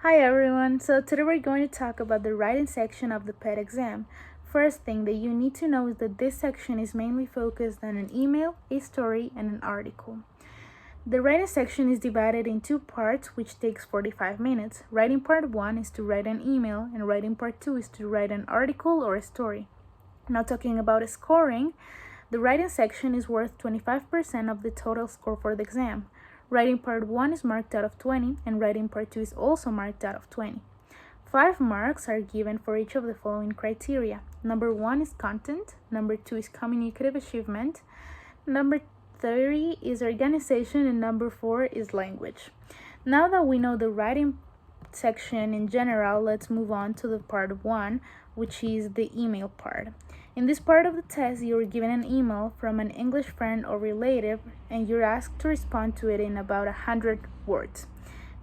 Hi everyone, so today we're going to talk about the writing section of the PET exam. First thing that you need to know is that this section is mainly focused on an email, a story, and an article. The writing section is divided in two parts, which takes 45 minutes. Writing part 1 is to write an email, and writing part 2 is to write an article or a story. Now talking about scoring, the writing section is worth 25% of the total score for the exam. Writing part 1 is marked out of 20, and writing part 2 is also marked out of 20. 5 marks are given for each of the following criteria. Number 1 is content, number 2 is communicative achievement, number 3 is organization, and number 4 is language. Now that we know the writing section in general, let's move on to the part 1, which is the email part. In this part of the test, you are given an email from an English friend or relative, and you're asked to respond to it in about 100 words.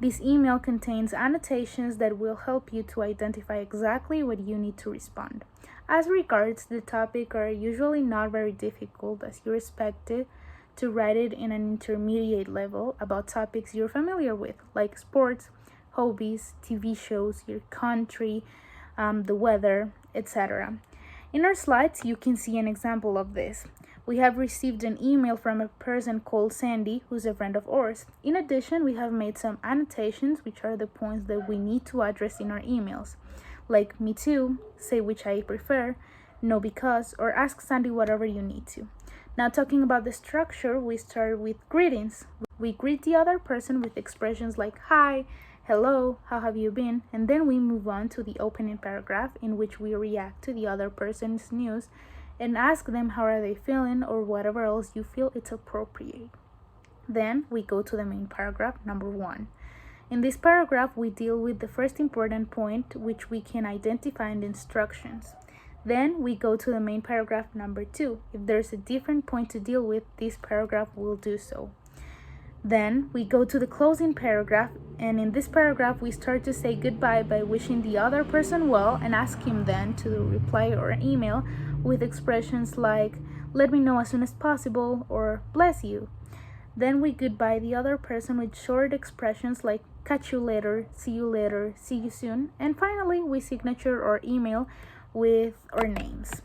This email contains annotations that will help you to identify exactly what you need to respond. As regards the topic are usually not very difficult, as you're expected to write it in an intermediate level about topics you're familiar with, like sports, hobbies, TV shows, your country, the weather, etc. In our slides, you can see an example of this. We have received an email from a person called Sandy, who's a friend of ours. In addition, we have made some annotations, which are the points that we need to address in our emails, like me too, say which I prefer, no because, or ask Sandy whatever you need to. Now talking about the structure, we start with greetings. We greet the other person with expressions like hi, hello, how have you been? And then we move on to the opening paragraph in which we react to the other person's news and ask them how are they feeling or whatever else you feel it's appropriate. Then we go to the main paragraph, number 1. In this paragraph, we deal with the first important point, which we can identify in the instructions. Then we go to the main paragraph, number 2. If there's a different point to deal with, this paragraph will do so. Then we go to the closing paragraph, and in this paragraph we start to say goodbye by wishing the other person well and ask him then to reply or email with expressions like let me know as soon as possible or bless you. Then we goodbye the other person with short expressions like catch you later, see you soon, and finally we signature or email with our names.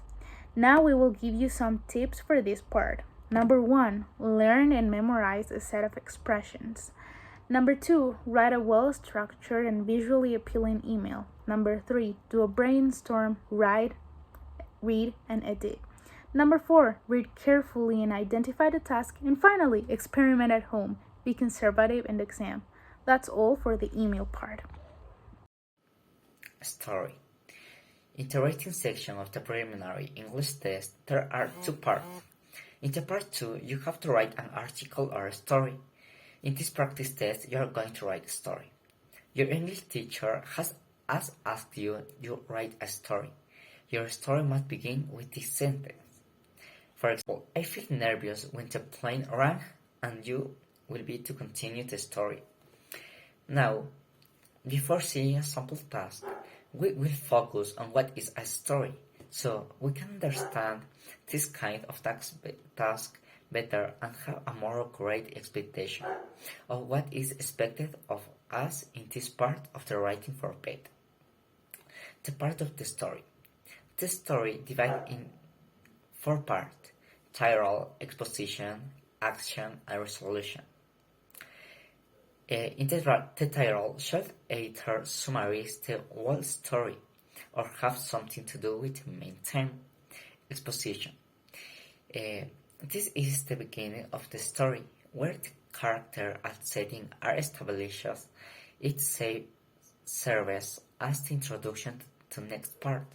Now we will give you some tips for this part. Number 1, learn and memorize a set of expressions. Number 2, write a well-structured and visually appealing email. Number 3, do a brainstorm, write, read, and edit. Number 4, read carefully and identify the task. And finally, experiment at home. Be conservative in the exam. That's all for the email part. Story. In the writing section of the preliminary English test, there are 2 parts. In the part 2, you have to write an article or a story. In this practice test, you are going to write a story. Your English teacher has asked you to write a story. Your story must begin with this sentence. For example, I feel nervous when the plane rang, and you will be to continue the story. Now, before seeing a sample task, we will focus on what is a story, so we can understand this kind of task better and have a more accurate expectation of what is expected of us in this part of the writing for PET. The part of the story. The story divided in 4 parts: title, exposition, action, and resolution. In the title should either summarize the whole story or have something to do with the main theme. Exposition. This is the beginning of the story, where the character and setting are established. It serves as the introduction to the next part,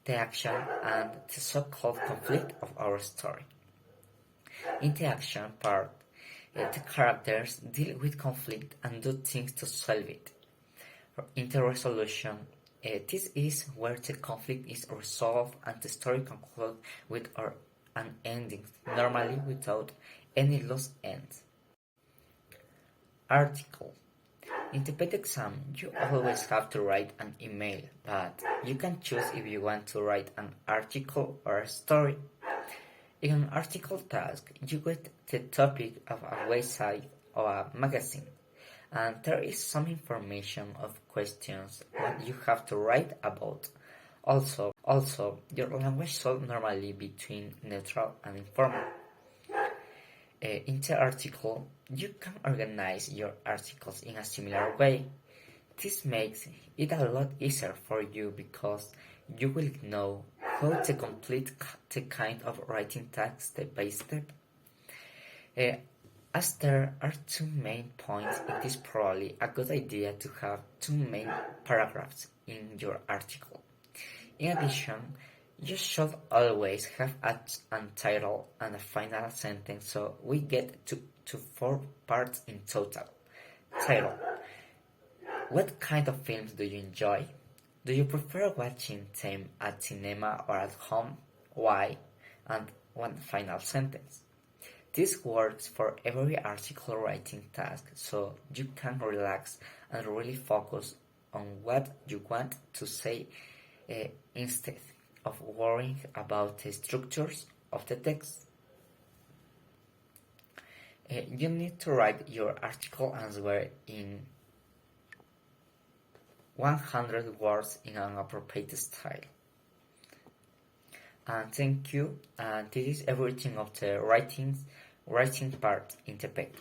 the action and the so-called conflict of our story. In the action part, the characters deal with conflict and do things to solve it. In the resolution, this is where the conflict is resolved and the story concludes with an ending, normally without any loose ends. Article. In the PET exam, you always have to write an email, but you can choose if you want to write an article or a story. In an article task, you get the topic of a website or a magazine, and there is some information of questions what you have to write about. Also, your language should normally be between neutral and informal. In the article, you can organize your articles in a similar way. This makes it a lot easier for you because you will know how to complete the kind of writing task step by step. As there are two main points, it is probably a good idea to have two main paragraphs in your article. In addition, you should always have an title and a final sentence, so we get to 4 parts in total. Title. What kind of films do you enjoy? Do you prefer watching them at cinema or at home? Why? And one final sentence. This works for every article writing task, so you can relax and really focus on what you want to say instead of worrying about the structures of the text. You need to write your article answer in 100 words in an appropriate style. And thank you. And this is everything of the writing part in the paper.